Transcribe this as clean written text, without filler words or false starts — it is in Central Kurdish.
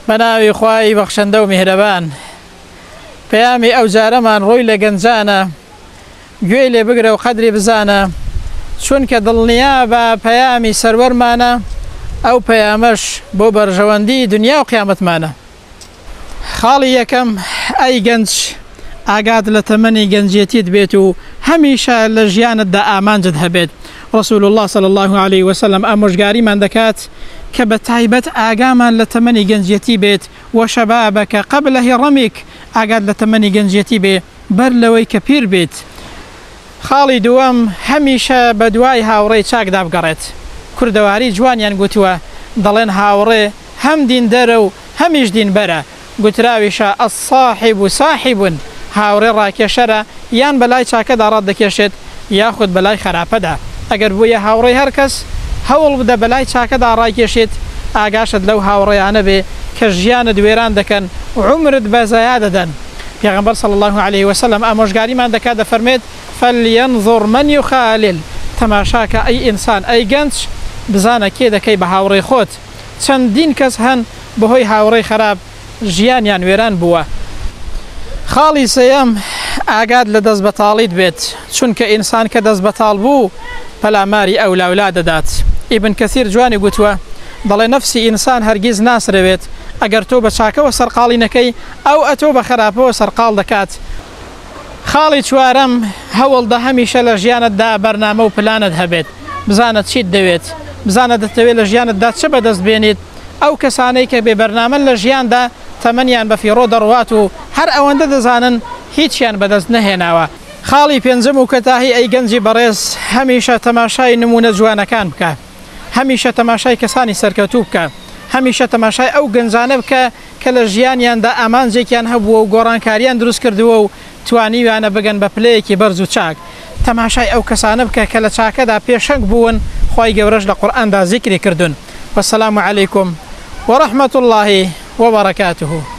بەناوی خوای بەخشەندە و میهرەبان. پەیامی ئەو جارەمان ڕۆی لە گەنجانە، گوێی لێ بگرە و قەدری بزانە، چونکە دڵنیا بە پەیامی سەروەرمانە، ئەو پەیامەش بۆ بەرژەوەندی دنیا و قیامەتمانە. خاڵی یەکەم، ئەی گەنج، ئاگات لە تەمەنی گەنجێتیت بێت و هەمیشە لە ژیانتدا ئامانجت هەبێت. رسول الله صلى الله عليه وسلم ئامۆژگاریمان دەکات کە بە تایبەت ئاگامان لە تەمەنی گەنجێتی بێت. وشەبابەکە قبل هەڕەمیک، ئاگات لە تەمەنی گەنجێتی بێ بەر لەوەی کە پیر بێت. خاڵی دووەم، هەمیشە بە دوای هاوڕێی چاکدا بگەڕێت. کوردەواری جوانیان گوتووە، دەڵێن هاوڕێ هەم دین دەرە و هەمیش دین بەرە. گوتراویشە ئەساحیب و ساحیبون، هاوڕێ ڕاکێشەرە، یان بەلای چاکەدا ڕات دەکێشێت یاخود بەلای خراپەدا. ئەگەر بوویە هاوڕێی هەر کەس هەوڵ بدە بەلای چاکەدا ڕاکێشێت، ئاگاشت لەو هاوڕێیانە بێ کە ژیانت وێران دەکەن، عمرت بەزەیا دەدەن. پێغەمبەر صلی الله عليه وسلم ئامۆژگاریمان دەکات، دەفەرمێت فەلینظر من یخالل، تەماشاکە ئەی ئینسان، ئەی گەنج، بزانە کێ دەکەی بە هاوڕێی خۆت. چەندین کەس هەن بەهۆی هاوڕێی خراپ ژیانیان وێران بووە. خاڵی سەیەم، ئاگات لە دەست بەتاڵیت بێت، چونکە ئینسان کە دەست بەتاڵ بوو پەلاماری ئەولاولا دەدات. ئیبن کەثیر جوانی گوتووە، دەڵێ نەفسی ئینسان هەرگیز ناسرەوێت، ئەگەر تۆ بە چاکەوە سەرقاڵی نەکەی، ئەو ئەتۆ بە خراپەوە سەرقاڵ دەکات. خاڵی چوارەم، هەوڵدە هەمیشە لە ژیانتدا بەرنامە و پلانت هەبێت، بزانت چیت دەوێت، بزانە دەتەوێت لە ژیانتدا چه بەدەست بێنیت. ئەو کەسانەی کە بێ بەرنامە لە ژیاندا تەمەنیان بە فیڕۆ دەڕوات و هەر ئەوەندە دەزانن هیچیان بەدەست نەهێناوە. خاڵی پێنجەم و کەتاهی ئەی گەنجی بەڕێز، هەمیشە تەماشای نمونە جوانەکان بکە، هەمیشە تەماشای کەسانی سەرکەوتوو بکە، هەمیشە تەماشای ئەو گەنجانە بکە کە لە ژیانیاندا ئامانجێکیان هەبووە و گۆڕانکاریان دروست کردووە و توانیویانە بگەن بە پلەیەکی بەرز و چاک. تەماشای ئەو کەسانە بکە کە لە چاکەدا پێشەنگ بوون، خی گەورەش لە قورئاندا زیکری کردوون. وەسەلام عەلەیکم وەڕەحمەت الله وبركاته.